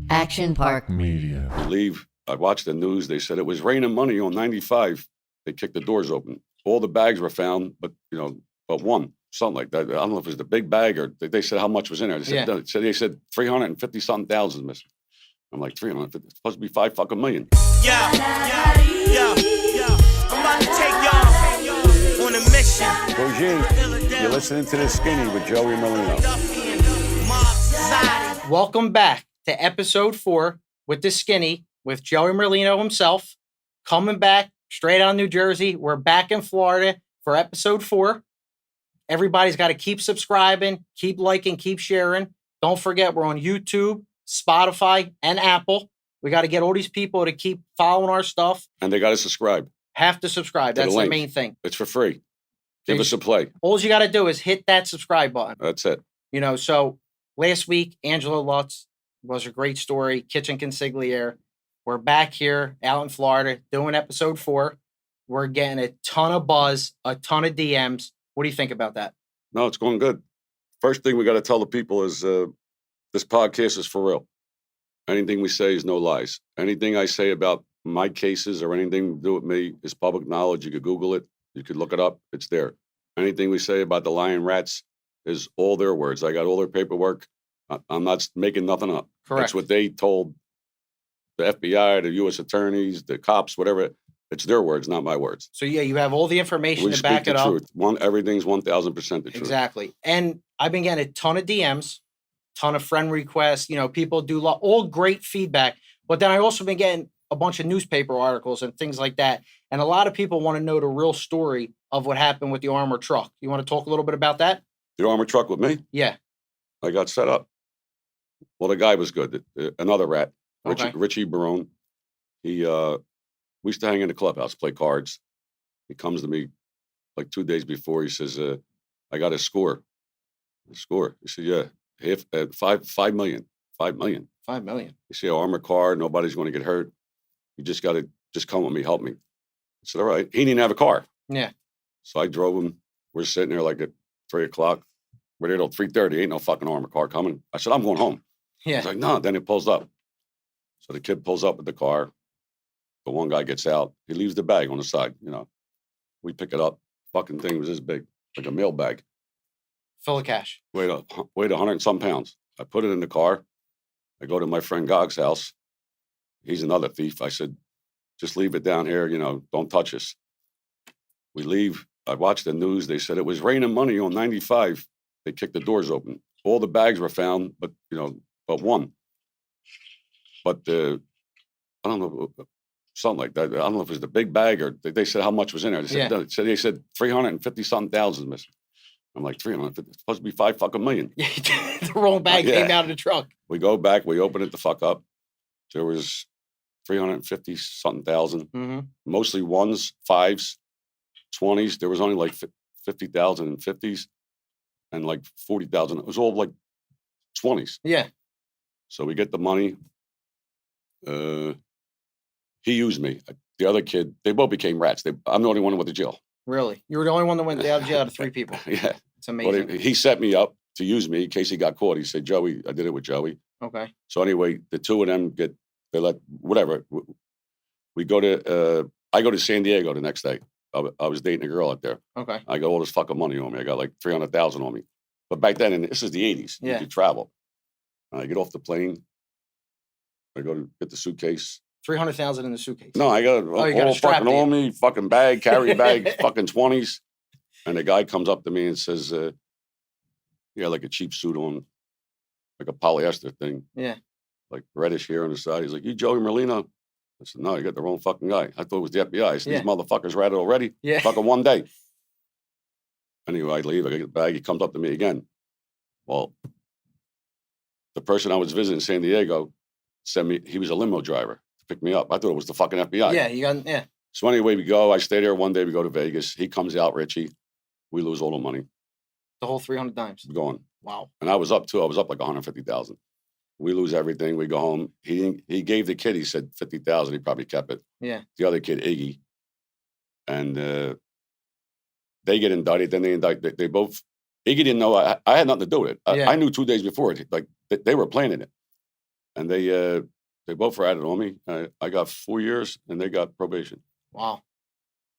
Action Park Media. Leave. I watched the news. They said it was raining money on 95. They kicked the doors open. All the bags were found, but one, something like that. I don't know if it was the big bag or they said how much was in there. They said 350 something thousand missing. I'm like 350. It's supposed to be $5 million. Yeah. I'm about to take y'all on a mission. Bougie, you're listening to The Skinny with Joey Merlino. Welcome back to episode 4 with The Skinny with Joey Merlino himself. Coming back straight out of New Jersey. We're back in Florida for episode 4. Everybody's got to keep subscribing, keep liking, keep sharing. Don't forget, we're on YouTube, Spotify, and Apple. We got to get all these people to keep following our stuff. And they got to subscribe. Have to subscribe. That's the main thing. It's for free. Give us a play. All you got to do is hit that subscribe button. That's it. So last week, Angela Lutz was a great story. Kitchen Consigliere. We're back here out in Florida doing episode 4. We're getting a ton of buzz, a ton of DMs. What do you think about that? No, it's going good. First thing we got to tell the people is this podcast is for real. Anything we say is no lies. Anything I say about my cases or anything to do with me is public knowledge. You could Google it. You could look it up. It's there. Anything we say about the lion rats is all their words. I got all their paperwork. I'm not making nothing up. Correct. That's what they told the FBI, the U.S. attorneys, the cops, whatever. It's their words, not my words. So, yeah, you have all the information to back it up. Truth. Everything's 1,000% the truth. Exactly. And I've been getting a ton of DMs, ton of friend requests. People do all great feedback. But then I also been getting a bunch of newspaper articles and things like that. And a lot of people want to know the real story of what happened with the armored truck. You want to talk a little bit about that? The armored truck with me? Yeah. I got set up. Well, the guy was good. Another rat, Okay. Richie Barone. We used to hang in the clubhouse, play cards. He comes to me like 2 days before. He says, I got a score. A score. He said, yeah, $5 million. $5 million. $5 million. You see, an armored car, nobody's going to get hurt. You just got to come with me, help me. I said, all right. He didn't have a car. Yeah. So I drove him. We're sitting there like at 3 o'clock. We're there till 3:30. Ain't no fucking armored car coming. I said, I'm going home. Yeah. He's like, no. Then it pulls up. So the kid pulls up with the car. The one guy gets out. He leaves the bag on the side. We pick it up. Fucking thing was this big, like a mail bag. Full of cash. Weighed 100 and some pounds. I put it in the car. I go to my friend Gog's house. He's another thief. I said, just leave it down here. Don't touch us. We leave. I watched the news. They said it was raining money on 95. They kicked the doors open. All the bags were found, but one. But I don't know, something like that. I don't know if it was the big bag or they said how much was in there. They said 350 something thousand missing. I'm like 350. It's supposed to be $5 million. The wrong bag came out of the truck. We go back. We open it the fuck up. There was 350 something thousand. Mm-hmm. Mostly ones, fives, 20s. There was only like 50,000 and 50s. And like 40,000. It was all like 20s. Yeah. So we get the money. He used me. The other kid, they both became rats. I'm the only one who went to jail. Really? You were the only one that went out of jail out of 3 people. Yeah. It's amazing. But he set me up to use me in case he got caught. He said, Joey, I did it with Joey. Okay. So anyway, the two of them whatever. We go to, I go to San Diego the next day. I was dating a girl out there. Okay. I got all this fucking money on me. I got like 300,000 on me. But back then, and this is the 80s. Yeah. You could travel. I get off the plane. I go to get the suitcase. 300,000 in the suitcase. No, I got all fucking on me, fucking bag, carry bag, fucking 20s. And the guy comes up to me and says, like a cheap suit on, like a polyester thing. Yeah. Like reddish hair on the side. He's like, you Joey Merlino? I said, no, you got the wrong fucking guy. I thought it was the FBI. I said, these motherfuckers ratted already. Yeah. Fucking one day. Anyway, I leave. I get the bag. He comes up to me again. Well, the person I was visiting in San Diego sent me, he was a limo driver to pick me up. I thought it was the fucking FBI. Yeah. So anyway, we go. I stay there one day. We go to Vegas. He comes out, Richie. We lose all the money. The whole 300 dimes. We're going. Wow. And I was up too. I was up like 150,000. We lose everything. We go home. He gave the kid, he said 50,000. He probably kept it. Yeah. The other kid, Iggy. And they get indicted. Then they indict. They both. Iggy didn't know. I had nothing to do with it. I knew 2 days before. Like they were planning it. and they both ratted on me. I got 4 years, and they got probation. Wow.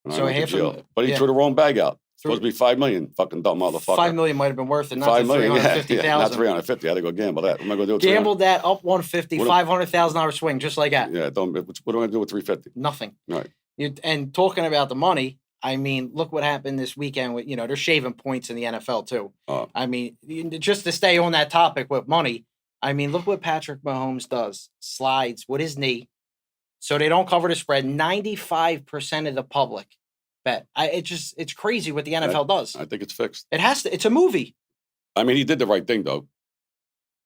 And So I went to half a jail. mil- But he yeah. threw the wrong bag out. Threw- Supposed to be $5 million. Fucking dumb motherfucker. $5 million might have been worth it, not $5 the million. Yeah, 350,000. not 350. I had to go gamble that. What am I going to do? With Gambled that up 150, What $500,000 swing, just like that. Yeah, don't. What am I going to do with 350? Nothing. Right. And talking about the money, I mean, look what happened this weekend with, they're shaving points in the NFL too. I mean, just to stay on that topic with money, I mean, look what Patrick Mahomes does. Slides with his knee so they don't cover the spread. 95% of the public bet. It's crazy what the NFL does. I think it's fixed. It has to. It's a movie. I mean, he did the right thing, though.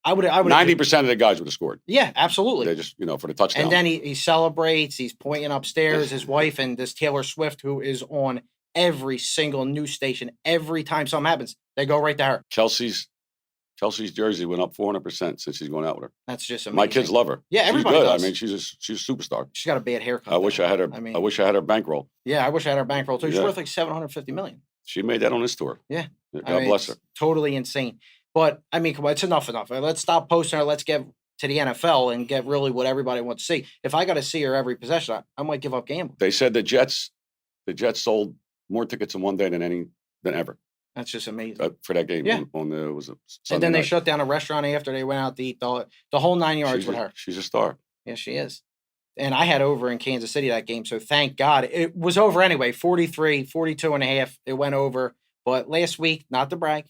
I would 90% of the guys would have scored. Yeah, absolutely. They just, for the touchdown. And then he celebrates. He's pointing upstairs. His wife and this Taylor Swift, who is on every single news station. Every time something happens, they go right to her. Kelsey's jersey went up 400% since he's going out with her. That's just amazing. My kids love her. Yeah, everybody she's good. does. I mean, she's a superstar. She's got a bad haircut. I wish I had her. I wish I had her bankroll. Yeah, I wish I had her bankroll too. She's Yeah. worth like $750 million. She made that on this tour. Yeah. God bless her. Totally insane. But I mean, come on, it's enough. Let's stop posting her. Let's get to the NFL and get really what everybody wants to see. If I got to see her every possession, I might give up gambling. They said the Jets sold more tickets in one day than ever. That's just amazing. For that game. Yeah. On the was a Sunday and then they night. shut down a restaurant after they went out to eat the whole 9 yards with her. She's a star. Yeah, she is. And I had over in Kansas City that game, so thank God. It was over anyway, 43, 42 and a half. It went over. But last week, not to brag,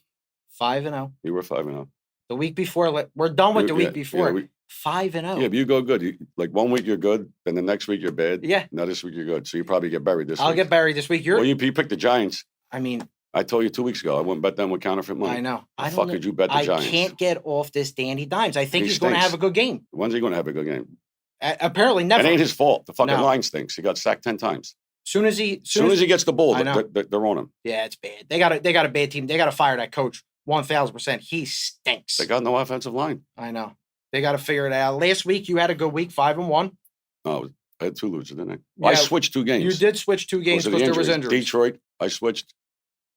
5-0. You were 5-0. The week before, we're done with the week before. 5-0. Yeah, but you go good. Like 1 week you're good, then the next week you're bad. Yeah. Now this week you're good. So you probably get buried this week. I'll get buried this week. Well, you picked the Giants. I mean, I told you 2 weeks ago I wouldn't bet them with counterfeit money. I know. The fuck could you bet the Giants? I can't get off this Danny Dimes. I think He he's going to stinks. have a good game. When's he going to have a good game? Apparently never. It ain't his fault. The fucking No. line stinks. He got sacked 10 times. Soon as he gets the ball, I know. they're on him. Yeah, it's bad. They got a bad team. They got to fire that coach 1,000%. He stinks. They got no offensive line. I know. They got to figure it out. Last week you had a good week, 5-1. No, I had 2 losers, didn't I? Well, I Yeah, switched 2 games. You did switch 2 games because there was injuries. Detroit, I switched.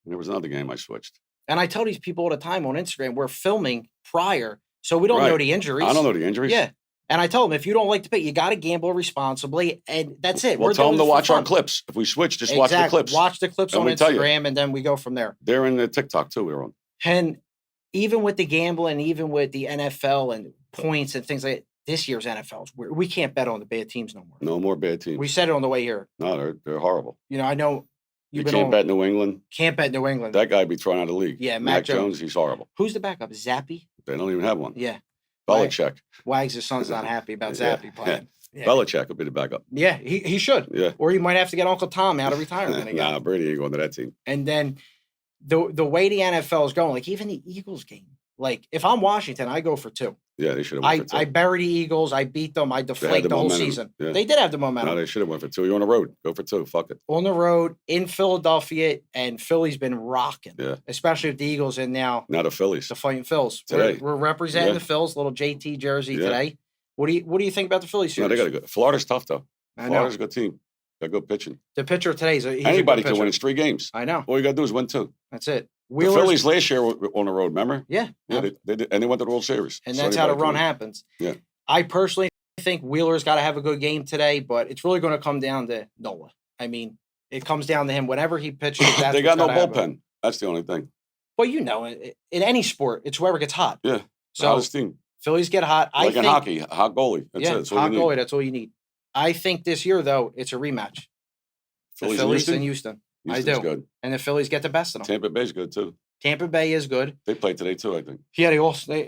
And there was another game I switched. And I tell these people all the time on Instagram, we're filming prior, so we don't know Right. the injuries. I don't know the injuries. Yeah. And I tell them, if you don't like to bet, you got to gamble responsibly, and that's it. Well, We're tell them doing to this for watch our fun. clips. If we switch, just watch the clips. Watch the clips And on we tell you. Instagram, and then we go from there. They're in the TikTok too. We're on. And even with the gambling, even with the NFL and points and things like that, this year's NFL's we can't bet on the bad teams no more. No more bad teams. We said it on the way here. No, they're horrible. I know You you've been can't on. bet New England. Can't bet New England. That guy be thrown out of the league. Yeah, Mac Mac Jones, he's horrible. Who's the backup? Zappy? They don't even have one. Yeah. Belichick. Wags his son's not happy about Yeah, Zappy playing. Yeah. Belichick will be the backup. Yeah, he should. Yeah. Or he might have to get Uncle Tom out of retirement again. Nah, Brady ain't going to that team. And then the way the NFL is going, like even the Eagles game, like if I'm Washington, I go for 2. Yeah, they should have won for 2. I bury the Eagles. I beat them. I deflate the the whole momentum. season. Yeah. They did have the momentum. No, they should have went for 2. You're on the road. Go for 2. Fuck it. On the road in Philadelphia, and Philly's been rocking. Yeah. Especially with the Eagles in now. Now the Phillies. The Fighting Phils. Today. We're representing Yeah. the Phils, little JT jersey Yeah. today. What do you think about the Phillies No, series? they got to go. Florida's tough though. I know. Florida's a good team. Got good pitching. The pitcher today he's Anybody a good can win. pitcher. It's 3 games. I know. All you got to do is win 2. That's it. The Wheeler's, Phillies last year were on the road. Remember? Yeah. Yeah, they did, and they went to the World Series. And So that's how the anybody run can win. happens. Yeah. I personally think Wheeler's got to have a good game today, but it's really going to come down to Nola. I mean, it comes down to him. Whenever he pitches, that's They got no what's gotta happen. bullpen. That's the only thing. Well, in any sport, it's whoever gets hot. Yeah. So Hottest team. Phillies get hot. Like I think, in hockey, hot goalie. That's yeah, it. That's all hot you need. goalie. That's all you need. I think this year, though, it's a rematch. The Phillies and Houston. Houston's I do. good. And the Phillies get the best of them. Tampa Bay's good too. Tampa Bay is good. They play today too, I think. Yeah,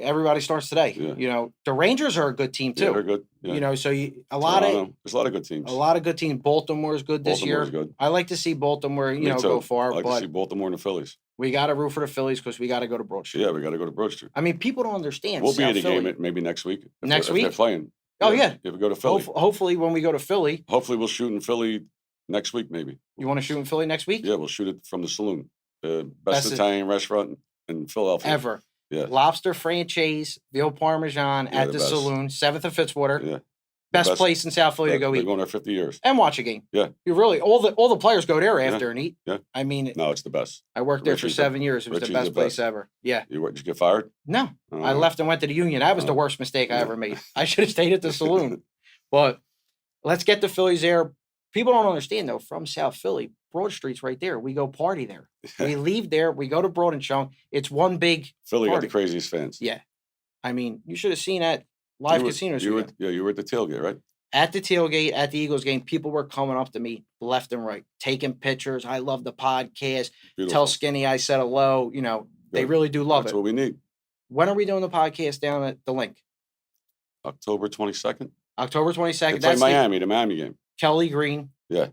everybody starts today. Yeah. The Rangers are a good team too. Yeah, they're good. Yeah. So a Toronto. There's a lot of good teams. good teams. Baltimore is good this Baltimore's year. good. I like to see Baltimore, Me too. go far, I like to but see Baltimore and the Phillies. we got to root for the Phillies because we got to go to Broad Street. Yeah, we got to go to Broad Street. I mean, people don't understand. We'll be South at the Philly. game maybe next week. If Next they're week? playing. Oh, yeah. If we go to Philly. Hopefully, when we go to Philly, Hopefully, we'll shoot in Philly next week, maybe. you want to shoot in Philly next week? Yeah, we'll shoot it from the saloon. The best Best- Italian restaurant in Philadelphia. Ever. Yeah. Lobster franchise, veal parmesan Yeah, at the the best. saloon, 7th and Fitzwater. Yeah. Best place in South Philly to go They're eat going there 50 years. and watch a game. Yeah. You really all the players go there after and eat. Yeah. I mean, No, it's the best. I worked there Richie's for 7 years. It was the Richie's best the place best. ever. Yeah. Did you get fired? No, Oh, I left and went to the Union. That was the worst mistake I ever made. I should have stayed at the saloon. But let's get the Phillies there. People don't understand though. From South Philly, Broad Street's right there. We go party there. We leave there. We go to Broad and Chunk. It's one big Philly got party. the craziest fans. Yeah. I mean, you should have seen that live casinos. You were at the tailgate, right? At the tailgate, at the Eagles game, people were coming up to me left and right, taking pictures. I love the podcast. Beautiful. Tell Skinny I said hello. You know, they Good. really do love That's it. what we need. When are we doing the podcast down at the link? October 22nd. October 22nd. It's like Miami, the Miami game. Kelly Green. Yeah.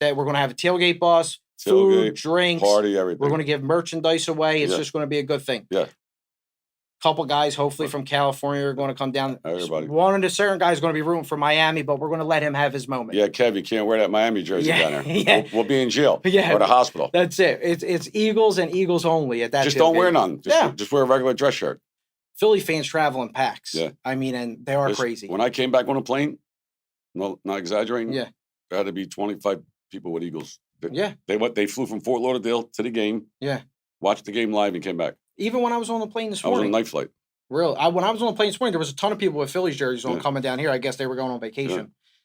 That we're going to have a tailgate bus, Tailgate, food, drinks. Party, everything. We're going to give merchandise away. It's just going to be a good thing. Yeah. Couple guys, hopefully from California, are going to come down. Everybody. One of the certain guys is going to be rooting for Miami, but we're going to let him have his moment. Yeah, Kev, you can't wear that Miami jersey down there. Yeah. We'll be in jail Yeah. or the hospital. That's it. It's Eagles and Eagles only at that. Just don't wear none. Yeah. Just wear a regular dress shirt. Philly fans travel in packs. Yeah. I mean, and they are Just- crazy. When I came back on a plane, no, not exaggerating. Yeah. There had to be 25 people with Eagles. Yeah. They flew from Fort Lauderdale to the game. Yeah. Watched the game live and came back. Even when I was on the plane this I was on a morning. night flight. Real. When I was on the plane this morning, there was a ton of people with Phillies jerseys on coming down here. I guess they were going on vacation. Yeah.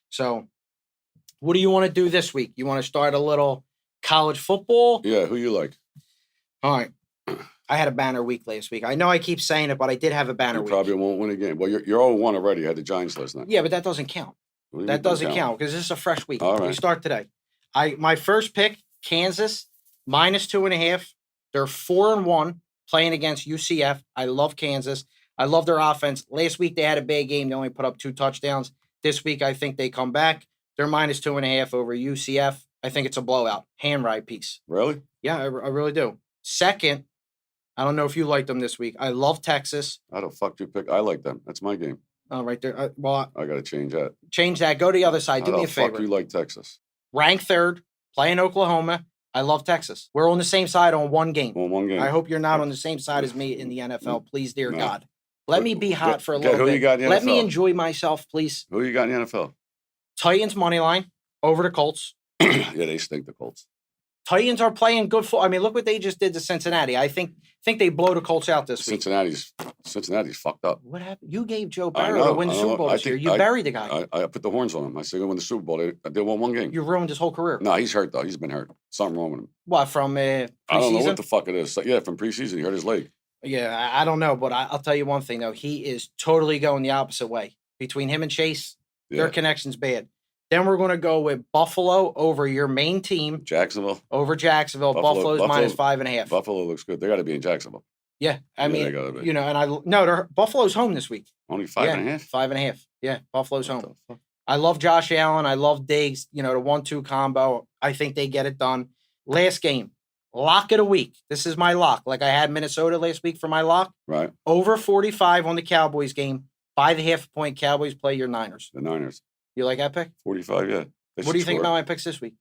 So, what do you want to do this week? You want to start a little college football? Yeah, who you like? All right. I had a banner week last week. I know I keep saying it, but I did have a banner You week. probably won't win a game. Well, you're 0-1 already. You had the Giants last night. Yeah, but that doesn't count. What do you That mean don't doesn't count because this is a fresh week. All We right. start today. My first pick, Kansas, -2.5. They're 4-1 playing against UCF. I love Kansas. I love their offense. Last week they had a bad game. They only put up 2 touchdowns. This week I think they come back. They're -2.5 over UCF. I think it's a blowout. Hand ride piece. Really? Yeah, I really do. Second, I don't know if you like them this week. I love Texas. How the fuck you pick? I like them. That's my game. Right there. Well, I got to change that. change that. Go to the other side. Do How me the a favor. fuck you like Texas? Rank third, playing Oklahoma. I love Texas. We're on the same side on one game. Well, one game. I hope you're not on the same side as me in the NFL. Please, dear No. God. Let me be hot for a Get little who bit. you got in the Let me NFL? enjoy myself, please. Who you got in the NFL? Titans money line over the Colts. Yeah, they stink, the Colts. Titans are playing good football. I mean, look what they just did to Cincinnati. I think they blow the Colts out this week. Cincinnati's fucked up. What happened? You gave Joe I Burrow to know, win the I Super know. Bowl I this year. think You buried the guy. I put the horns on him. I said, they win the Super Bowl. They won one game. You ruined his whole career. No, he's hurt, though. He's been hurt. Something wrong with him. What, from I don't know preseason? what the fuck it is. Yeah, from preseason. He hurt his leg. Yeah, I don't know, but I'll tell you one thing, though. He is totally going the opposite way. Between him and Chase, their Yeah. connection's bad. Then we're going to go with Buffalo over your main team, Jacksonville. over Jacksonville. Buffalo's Buffalo- -5.5. Buffalo looks good. They got to be in Jacksonville. Yeah, I Yeah, they mean, gotta be. you know, and no, Buffalo's home this week. Only 5.5. 5.5. Yeah, Buffalo's What home. the fuck? I love Josh Allen. I love Diggs. You know, the 1-2 combo. I think they get it done. Last game, lock of the week. This is my lock. Like I had Minnesota last week for my lock. Right. Over 45 on the Cowboys game. By the half point, Cowboys play your Niners. The Niners. You like that pick? 45, yeah. They What do you should think score. about my picks this week?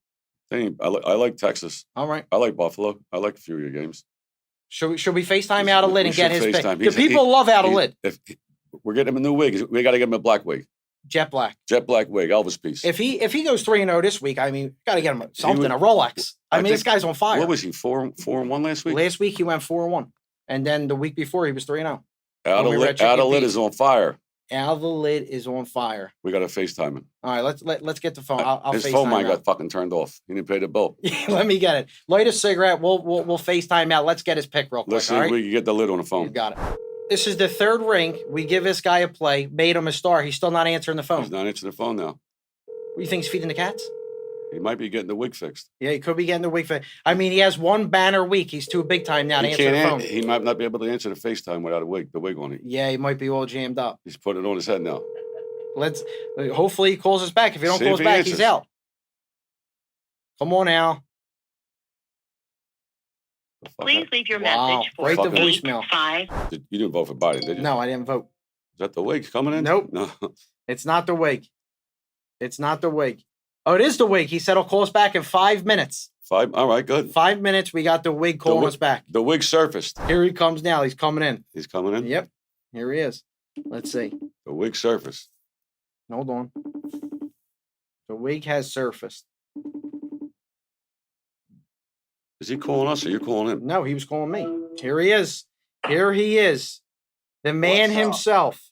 I like Texas. All right. I like Buffalo. I like a few of your games. Should we FaceTime out of lid We and get should his pick? FaceTime. The people love out of He- lid. If we're getting him a new wig, we got to get him a black wig. Jet black. Jet black wig, Elvis piece. If he goes 3-0 this week, I mean, got to get him something, would- a Rolex. I mean, think- this guy's on fire. What was he, 4-1 last week? Last week he went 4-1, and then the week before he was 3-0. Out we were at Chicken of lid Feast. is on fire. Out of the lid is on fire. We got to FaceTime him. All right, let's get the phone. I'll His FaceTime phone might out. got fucking turned off. He didn't pay the bill. Let me get it. Light a cigarette. We'll FaceTime out. Let's get his pick real quick. Let's see all if right? we can get the lid on the You phone. got it. This is the third ring. We give this guy a play. Made him a star. He's still not answering the phone. He's not answering the phone now. What do you think he's feeding the cats? He might be getting the wig fixed. Yeah, he could be getting the week. I mean, he has one banner week. He's too big time now to answer the phone. He might not be able to answer the FaceTime without the wig on it. Yeah, he might be all jammed up. He's putting it on his head now. Hopefully he calls us back. If he don't See call if us he back, answers. he's out. Come on, Al. The fuck Please up? leave your Wow, message for right to voicemail. 5. You didn't vote for Biden, did you? No, I didn't vote. Is that the wig coming in? Nope. No. It's not the wig. It's not the wig. Oh, it is the wig. He said he'll call us back in 5 minutes. 5. All right, good. 5 minutes. We got the wig calling wig- us back. The wig surfaced. Here he comes now. He's coming in. He's coming in. Yep. Here he is. Let's see. The wig surfaced. Hold on. The wig has surfaced. Is he calling us or you calling him? No, he was calling me. Here he is. Here he is. The man What's up? himself.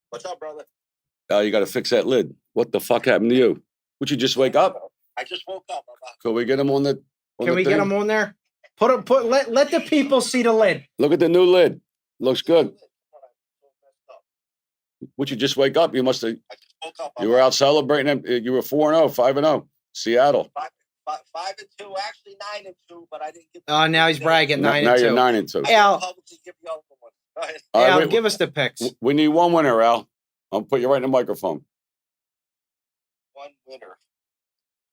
What's up, brother? Oh, you got to fix that lid. What the fuck happened to you? Would you just wake up? I just woke up. Could we get him on the? Can we get him on there? Let the people see the lid. Look at the new lid. Looks good. Would you just wake up? You must have. I just woke up. You were out celebrating. You were 4-0, 5-0. Seattle. 5-2, actually 9-2, but I didn't get. Oh, now he's bragging. Now 9-2. you're 9-2. Al, Publicly give the other one. Go ahead. All right, Al, wait, give us the picks. We need one winner, Al. I'll put you right in the microphone. One winner.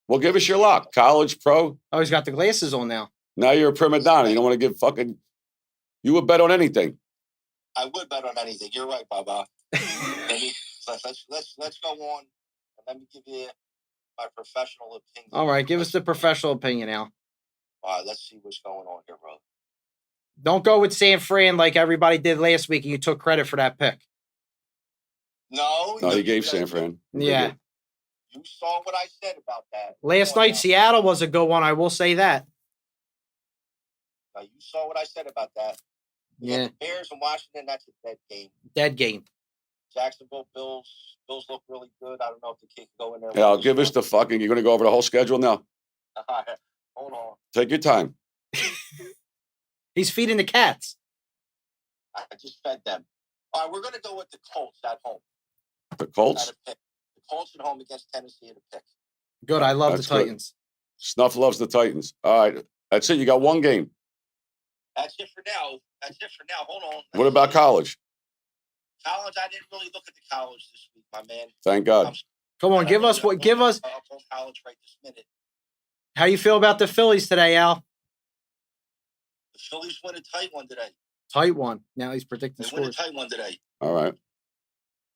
Well, give us your lock. College, pro. Oh, he's got the glasses on now. Now you're a prima donna. You don't want to give fucking. You would bet on anything. I would bet on anything. You're right, Baba. Let's go on. And let me give you my professional opinion. All right, give us the professional opinion, Al. All right, let's see what's going on here, bro. Don't go with San Fran like everybody did last week and you took credit for that pick. No, He gave San Fran. Yeah. You saw what I said about that. Last night, Seattle was a good one. I will say that. Now, you saw what I said about that. Yeah. The Bears and Washington, that's a dead game. Dead game. Jacksonville Bills look really good. I don't know if the kid can go in there. Yeah, give us the fucking. You're going to go over the whole schedule now. Hold on. Take your time. He's feeding the cats. I just fed them. All right, we're going to go with the Colts at home. The Colts. At a pick. The Colts at home against Tennessee at a pick. Good. I love That's the Titans. Snuff loves the Titans. All right, that's it. You got one game. That's it for now. Hold on. What about college? College, I didn't really look at the college this week, my man. Thank God. Come on, give us college right this minute. how you feel about the Phillies today, Al? The Phillies win a tight one today. Tight one. Now he's predicting They win a scores. tight one today. All right.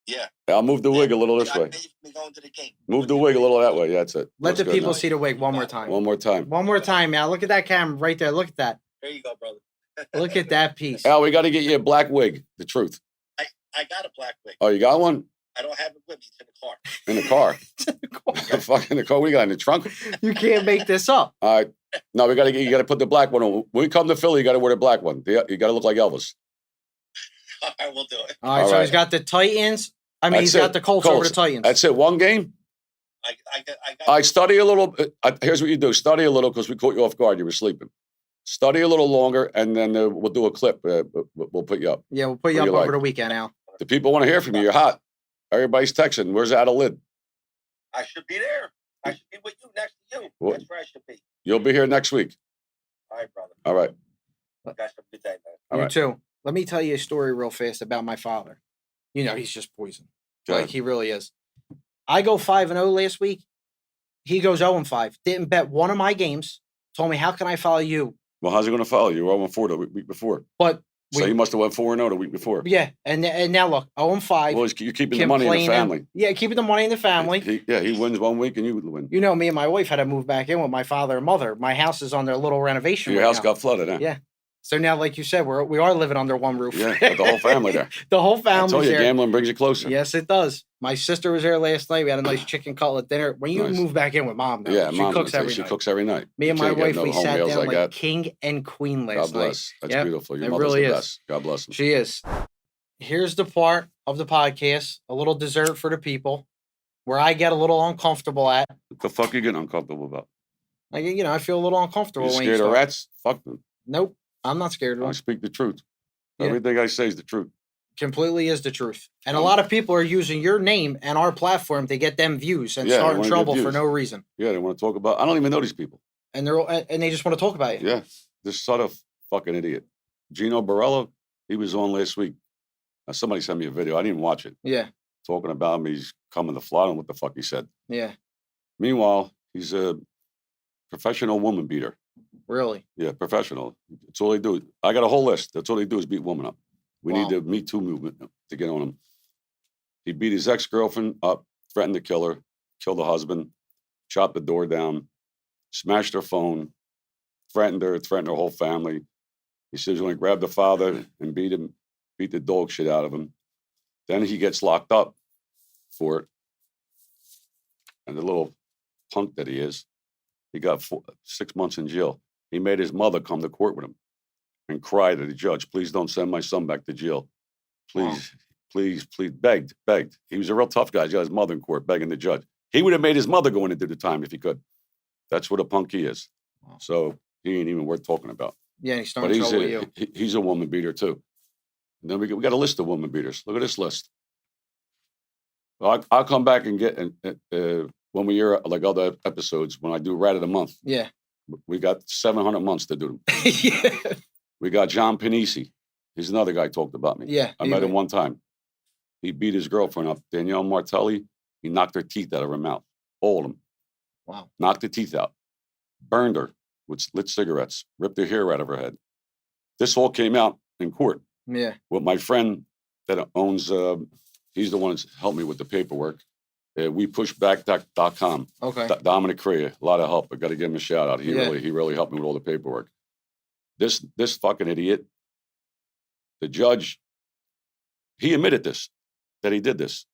Yeah. I'll move the wig a little this way. Going to the game. Move the wig a little that way. Yeah, that's it. Let Looks the good people now. see the wig one more time. One more time. One more time, Al. Look at that camera right there. Look at that. There you go, brother. Look at that piece. Al, we got to get you a black wig. The truth. I got a black wig. Oh, you got one? I don't have it with me. It's in the car. In the car. The fuck in the car. What do you got in the trunk? You can't make this up. All right. No, we got to get. You got to put the black one on. When we come to Philly, you got to wear the black one. You got to look like Elvis. I will do it. All right, All so right. he's got the Titans. I mean, That's he's got it. the Colts over the Titans. That's it. One game. I got. I study a little. Here's what you do: study a little because we caught you off guard. You were sleeping. Study a little longer, and then we'll do a clip. We'll put you up. Yeah, we'll put you What up do you over like? the weekend, Al. The people want to hear from you. You're hot. Everybody's texting. Where's that lid? I should be there. I should be with you next to you. What? That's where I should be. You'll be here next week. All right, brother. All right. You guys have a good day, man. All You right. too. Let me tell you a story real fast about my father. You know, he's just poison. Go Like ahead. he really is. I go 5-0 last week. He goes 0-5. Didn't bet one of my games. Told me, how can I follow you? Well, how's he going to follow you? You were 0-4 the week before. But So you must have went 4-0 the week before. yeah, and now look, 0-5. Well, you're keeping the money in the complaining. family. Yeah, keeping the money in the family. He wins 1 week and you win. You know, me and my wife had to move back in with my father and mother. My house is under a little renovation. Your right house now. got flooded, huh? Yeah. So now, like you said, we are living under one roof. Yeah, got the whole family there. The whole I family's told you, there. gambling brings you closer. Yes, it does. My sister was there last night. We had a nice chicken cutlet dinner. When you Nice. move back in with mom, now, Yeah, she Mom's cooks gonna say every she night. cooks every night. Me and You my can't get wife, no we home sat meals down like like that. king and queen last God night. bless. That's Yep. beautiful. Your It mother's really the is. best. God bless them. She is. Here's the part of the podcast, a little dessert for the people, where I get a little uncomfortable at. What the fuck are you getting uncomfortable about? Like, you know, I feel a little uncomfortable You when scared you of start. rats? Fuck them. Nope, I'm not scared of I them. speak the truth. Yeah. Everything I say is the truth. Completely is the truth. And a lot of people are using your name and our platform to get them views and Yeah, they start in wanna get trouble for views. no reason. Yeah, they want to talk about. I don't even know these people. And they just want to talk about you. Yeah, this sort of fucking idiot. Gino Barella, he was on last week. Somebody sent me a video. I didn't even watch it. Yeah. Talking about him, he's coming to Florida. And what the fuck he said. Yeah. Meanwhile, he's a professional woman beater. Really. Yeah, professional. That's all they do. I got a whole list. That's all they do is beat women up. We Wow. need the Me Too movement to get on him. He beat his ex-girlfriend up, threatened to kill her, killed the husband, chopped the door down, smashed her phone, threatened her whole family. He says he's going to grab the father and beat the dog shit out of him. Then he gets locked up for it. And the little punk that he is, he got 6 months in jail. He made his mother come to court with him and cry to the judge, please don't send my son back to jail. Please, please, begged. He was a real tough guy. He got his mother in court begging the judge. He would have made his mother go in and do the time if he could. That's what a punk he is. Wow. So he ain't even worth talking about. Yeah, he's starting trouble with you. He's a woman beater too. And then we got a list of woman beaters. Look at this list. I'll come back and get when we hear like other episodes when I do Rat of the Month. Yeah, we got 700 months to do them. Yeah. We got John Panisi. He's another guy talked about me. Yeah, I met him one time. He beat his girlfriend up, Danielle Martelli. He knocked her teeth out of her mouth, all of them. Wow. Knocked the teeth out, burned her with lit cigarettes, ripped her hair out of her head. This all came out in court. Yeah. With my friend that owns, he's the one that's helped me with the paperwork. We pushback.com. Okay. Dominic Crea, a lot of help. I got to give him a shout out. He really helped me with all the paperwork. This fucking idiot, the judge, he admitted this, that he did this.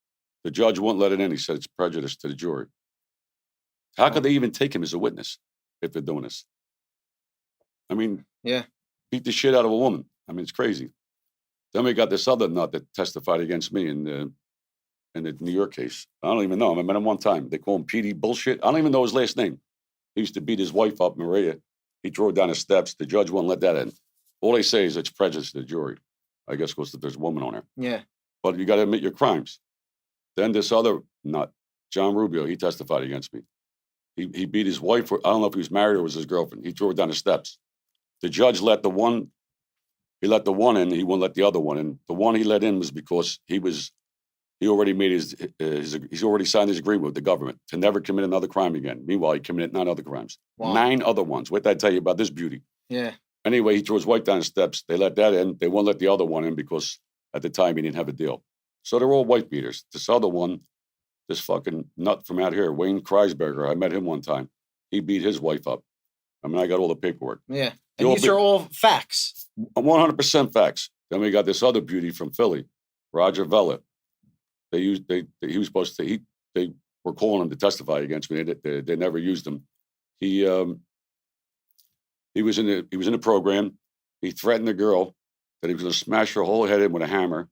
The judge wouldn't let it in. He said it's prejudice to the jury. How could they even take him as a witness if they're doing this? I mean, yeah, beat the shit out of a woman. I mean, it's crazy. Then we got this other nut that testified against me in the New York case. I don't even know him. I met him one time. They call him PD Bullshit. I don't even know his last name. He used to beat his wife up, Maria. He drove down the steps. The judge wouldn't let that in. All they say is it's prejudice to the jury. I guess because there's a woman on there. Yeah. But you got to admit your crimes. Then this other nut, John Rubio, he testified against me. He beat his wife. I don't know if he was married or was his girlfriend. He drove down the steps. The judge let the one. He let the one in. He wouldn't let the other one in. The one he let in was because he already made he's already signed his agreement with the government to never commit another crime again. Meanwhile, he committed 9 other crimes. Wow. 9 other ones. What did I tell you about this beauty? Yeah. Anyway, he threw his wife down the steps. They let that in. They won't let the other one in because at the time he didn't have a deal. So they're all white beaters. This other one, this fucking nut from out here, Wayne Kreisberger, I met him one time. He beat his wife up. I mean, I got all the paperwork. Yeah. And these are all facts. 100% facts. Then we got this other beauty from Philly, Roger Vella. He was supposed to, they were calling him to testify against me. They never used him. He was in the program. He threatened the girl that he was going to smash her whole head in with a hammer.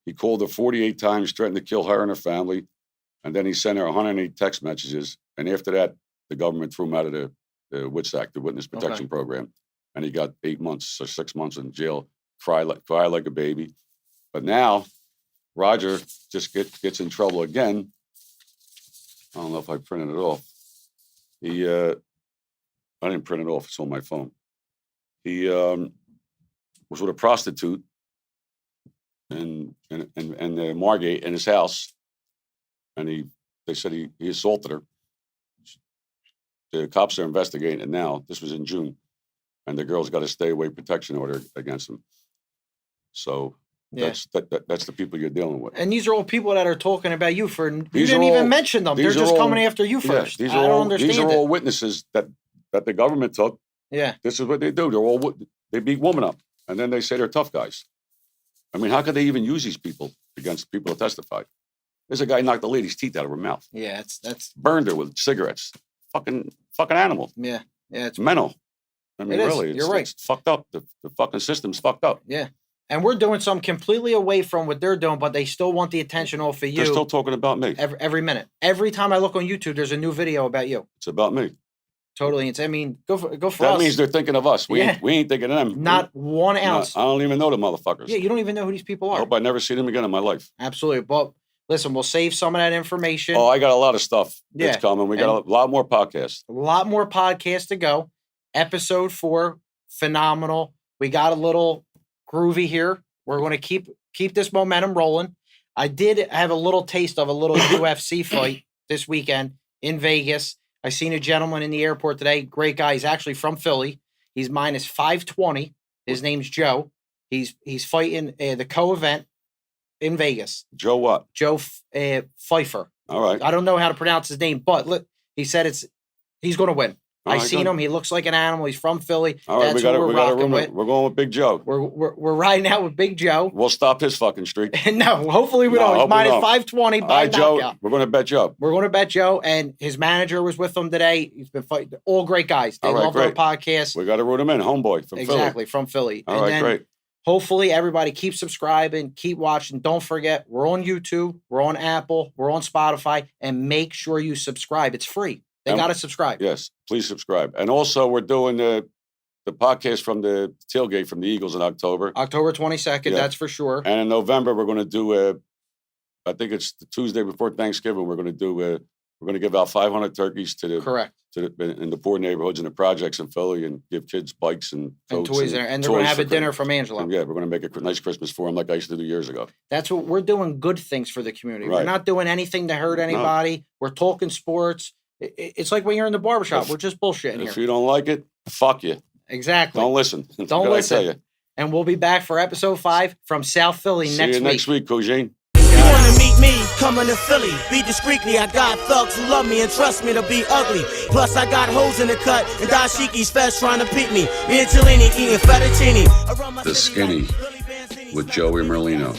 He called her 48 times, threatened to kill her and her family. And then he sent her 108 text messages. And after that, the government threw him out of the WITS Act, the Witness Protection Program. And he got 8 months or 6 months in jail, cry like a baby. But now, Roger just gets in trouble again. I don't know if I printed it off. I didn't print it off. It's on my phone. He was with a prostitute and Margate in his house, and they said he assaulted her. The cops are investigating it now. This was in June, and the girl's got a stay away protection order against him. So that's the people you're dealing with. And these are all people that are talking about you for you didn't even mention them. They're just coming after you first. These are all witnesses that the government took. Yeah. This is what they do. They beat women up, and then they say they're tough guys. I mean, how could they even use these people against people that testified? There's a guy knocked the lady's teeth out of her mouth. Yeah, that's burned her with cigarettes. Fucking animal. Yeah, it's mental. I mean, really, you're right. It's fucked up. The fucking system's fucked up. Yeah, and we're doing something completely away from what they're doing, but they still want the attention off of you. They're still talking about me every minute. Every time I look on YouTube, there's a new video about you. It's about me. Totally. I mean, go for that us. That means they're thinking of us. We ain't thinking of them. Not 1 ounce. I don't even know the motherfuckers. Yeah, you don't even know who these people are. I hope I never see them again in my life. Absolutely. But listen, we'll save some of that information. Oh, I got a lot of stuff that's coming. We got a lot more podcasts. A lot more podcasts to go. Episode 4, phenomenal. We got a little groovy here. We're going to keep this momentum rolling. I did have a little taste of a little UFC fight this weekend in Vegas. I seen a gentleman in the airport today. Great guy. He's actually from Philly. He's minus 520. His name's Joe. He's fighting the co-event in Vegas. Joe what? Joe Pfeiffer. All right. I don't know how to pronounce his name, but look, he said he's going to win. I right, seen good. him. He looks like an animal. He's from Philly. All right, That's we got who a we're rocking room. with. We're going with Big Joe. We're riding out with Big Joe. We'll stop his fucking streak. No, hopefully we No, don't. He's hope we minus don't. 520 All by right, Joe. knockout. We're going to bet Joe. We're going to bet Joe, and his manager was with him today. He's been fighting. All great guys. They All right, love great. our podcast. We got to root him in. Homeboy from Exactly, from Philly. Philly. All And right, then great. hopefully everybody keep subscribing, keep watching. Don't forget, we're on YouTube, we're on Apple, we're on Spotify, and make sure you subscribe. It's free. They got to subscribe. Yes, please subscribe. And also, we're doing the podcast from the tailgate from the Eagles in October. October 22nd, Yeah. that's for sure. And in November, we're going to do I think it's the Tuesday before Thanksgiving. We're going to do we're going to give out 500 turkeys to the Correct. in the poor neighborhoods and the projects in Philly, and give kids bikes and And coats toys, and they're going to toys have for a dinner from Angelo. Yeah, we're going to make a nice Christmas for them, like I used to do years ago. That's what we're doing. Good things for the community. We're Right. not doing anything to hurt anybody. We're talking sports. It's like when you're in the barbershop. We're just bullshitting If here. you don't like it, fuck you. Exactly. Don't listen. Don't What I listen. tell you. And we'll be back for episode 5 from South Philly See next you week. next week, Cousine. You wanna meet me? Coming to Philly. Be discreetly. I got thugs who love me and trust me to be ugly. Plus I got hoes in the cut and dashikis fast trying to beat me. Me and Cellini eating fettuccine. The Skinny with Joey Merlino.